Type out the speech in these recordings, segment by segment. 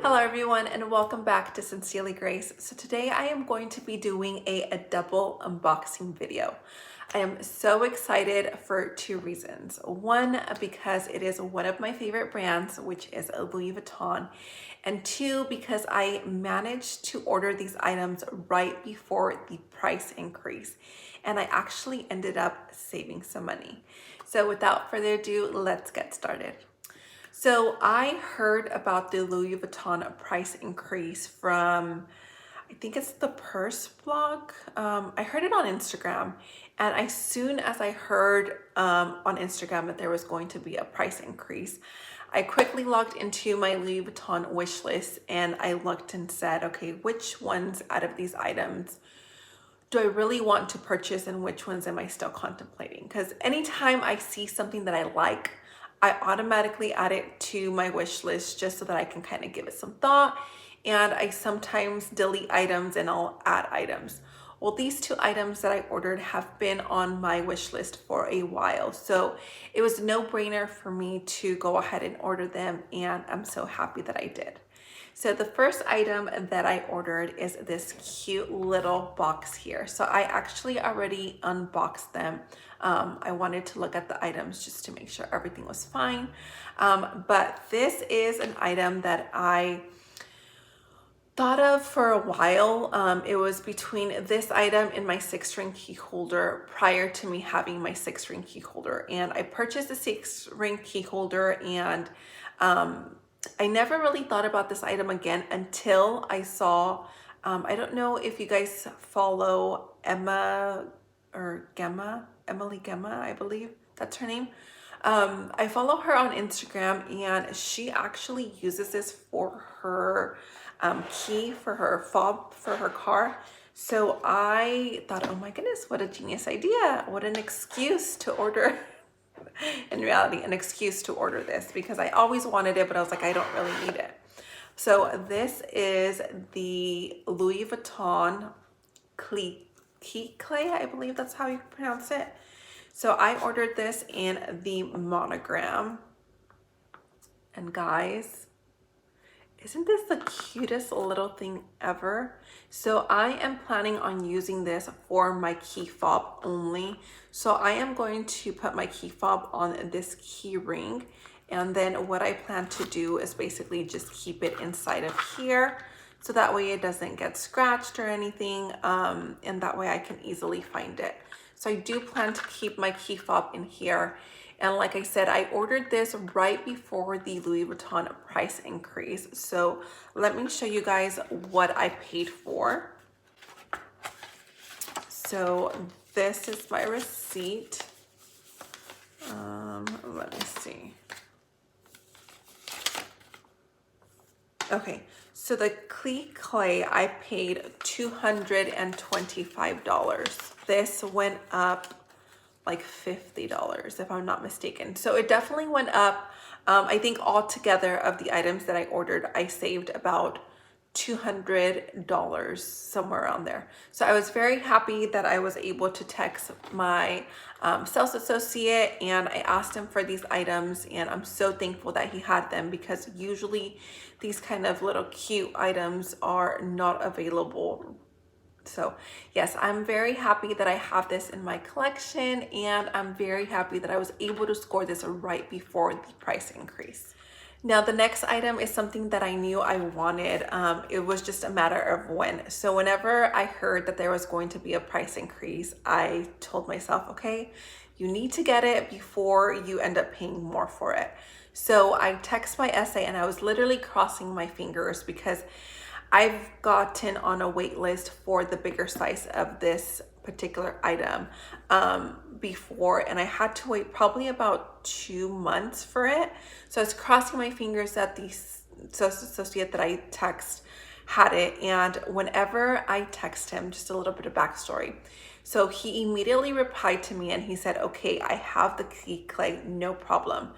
Hello everyone and welcome back to Sincerely Grace. So today I am going to be doing a double unboxing video. I am so excited for two reasons. One, because it is one of my favorite brands, which is Louis Vuitton. And two, because I managed to order these items right before the price increase. And I actually ended up saving some money. So without further ado, let's get started. So I heard about the Louis Vuitton price increase from, I think it's the Purse blog. I heard it on Instagram, and as soon as I heard on Instagram that there was going to be a price increase, I quickly logged into my Louis Vuitton wish list and I looked and said, okay, which ones out of these items do I really want to purchase and which ones am I still contemplating? Because anytime I see something that I like, I automatically add it to my wish list just so that I can kind of give it some thought. And I sometimes delete items and I'll add items. Well, these two items that I ordered have been on my wish list for a while. So it was a no-brainer for me to go ahead and order them. And I'm so happy that I did. So the first item that I ordered is this cute little box here. So I actually already unboxed them. I wanted to look at the items just to make sure everything was fine. But this is an item that I thought of for a while. It was between this item and my 6-ring key holder prior to me having my 6-ring key holder. And I purchased a 6-ring key holder and I never really thought about this item again until I saw, I don't know if you guys follow Emily Gemma, I believe that's her name. I follow her on Instagram and she actually uses this for her key, for her fob for her car. So I thought, oh my goodness, what a genius idea. What an excuse to order. In reality, an excuse to order this because I always wanted it, but I was like, I don't really need it. So this is the Louis Vuitton key clay, I believe that's how you pronounce it. So I ordered this in the monogram. And guys, isn't this the cutest little thing ever? So I am planning on using this for my key fob only. So I am going to put my key fob on this key ring. And then what I plan to do is basically just keep it inside of here. So that way it doesn't get scratched or anything. And that way I can easily find it. So I do plan to keep my key fob in here. And like I said, I ordered this right before the Louis Vuitton price increase. So let me show you guys what I paid for. So this is my receipt. Let me see. Okay, so the key clay, I paid $225. This went up like $50 if I'm not mistaken. So it definitely went up. I think altogether of the items that I ordered, I saved about $200, somewhere around there. So I was very happy that I was able to text my sales associate and I asked him for these items, and I'm so thankful that he had them because usually these kind of little cute items are not available. So yes, I'm very happy that I have this in my collection, and I'm very happy that I was able to score this right before the price increase. Now the next item is something that I knew I wanted. It was just a matter of when. So whenever I heard that there was going to be a price increase, I told myself, okay, you need to get it before you end up paying more for it. So I text my SA and I was literally crossing my fingers because I've gotten on a wait list for the bigger size of this particular item before, and I had to wait probably about 2 months for it. So I was crossing my fingers that the sales associate that I text had it. And whenever I text him, just a little bit of backstory. So he immediately replied to me and he said, okay, I have the key clay, no problem.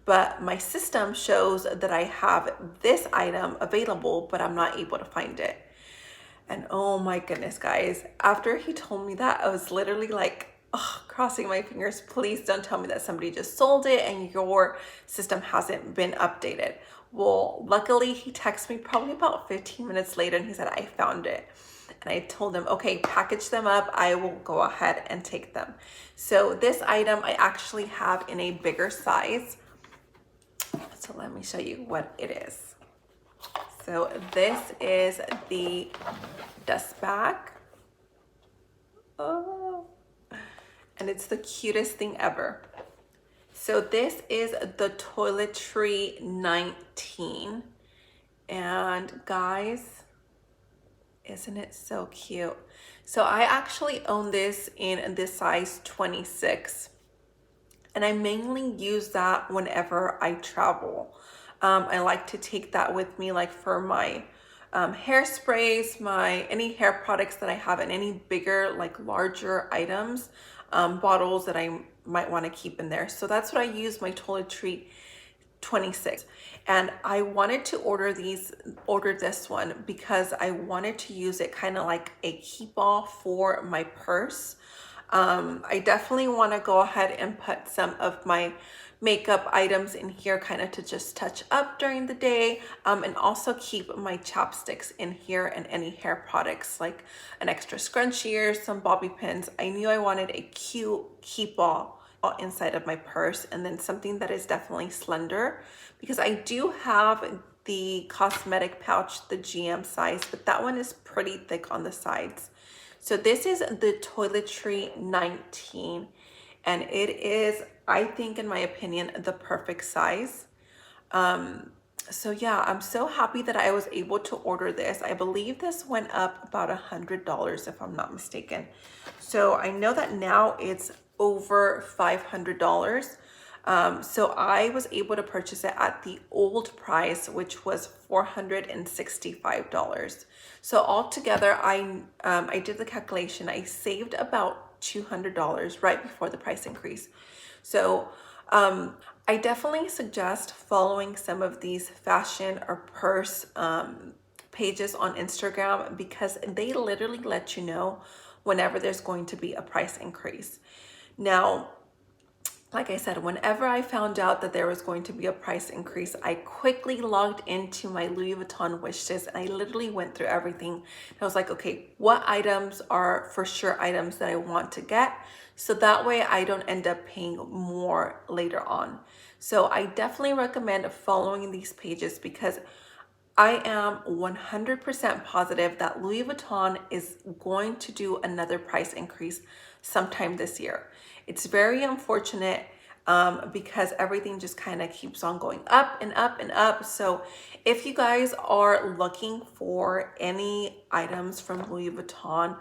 But my system shows that I have this item available, but I'm not able to find it. And oh my goodness, guys, after he told me that, I was literally like, crossing my fingers, please don't tell me that somebody just sold it and your system hasn't been updated. Well, luckily he texted me probably about 15 minutes later and he said, I found it. And I told him, okay, package them up. I will go ahead and take them. So this item I actually have in a bigger size. So let me show you what it is. So this is the dust bag. Oh, and it's the cutest thing ever. So this is the Toiletry 19. And guys, isn't it so cute? So I actually own this in the size 26. And I mainly use that whenever I travel. I like to take that with me, like for my hairsprays, any hair products that I have, and any bigger, like larger items, bottles that I might want to keep in there. So that's what I use my Toiletry 26. And I wanted to order this one because I wanted to use it kind of like a keep-all for my purse. I definitely want to go ahead and put some of my makeup items in here kind of to just touch up during the day, and also keep my chapsticks in here and any hair products like an extra scrunchie or some bobby pins. I knew I wanted a cute keep-all inside of my purse, and then something that is definitely slender, because I do have the cosmetic pouch, the GM size, but that one is pretty thick on the sides. So this is the Toiletry 19, and it is, I think, in my opinion, the perfect size. So yeah, I'm so happy that I was able to order this. I believe this went up about $100 if I'm not mistaken. So I know that now it's over $500. So I was able to purchase it at the old price, which was $465. So altogether, I did the calculation. I saved about $200 right before the price increase. So I definitely suggest following some of these fashion or purse pages on Instagram, because they literally let you know whenever there's going to be a price increase. Now, like I said, whenever I found out that there was going to be a price increase, I quickly logged into my Louis Vuitton wish list and I literally went through everything. And I was like, okay, what items are for sure items that I want to get, so that way I don't end up paying more later on. So I definitely recommend following these pages, because I am 100% positive that Louis Vuitton is going to do another price increase sometime this year. It's very unfortunate because everything just kind of keeps on going up and up and up. So if you guys are looking for any items from Louis Vuitton,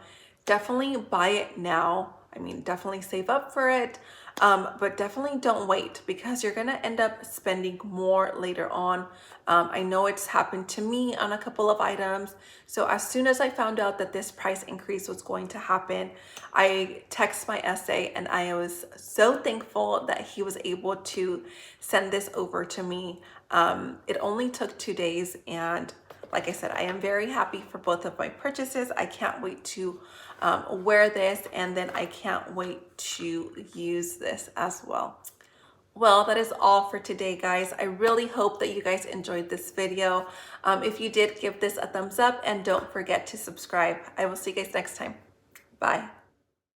definitely buy it now. I mean, definitely save up for it, but definitely don't wait, because you're gonna end up spending more later on. I know it's happened to me on a couple of items. So as soon as I found out that this price increase was going to happen, I texted my essay and I was so thankful that he was able to send this over to me. It only took 2 days, and like I said, I am very happy for both of my purchases. I can't wait to wear this, and then I can't wait to use this as well. Well, that is all for today, guys. I really hope that you guys enjoyed this video. If you did, give this a thumbs up and don't forget to subscribe. I will see you guys next time. Bye.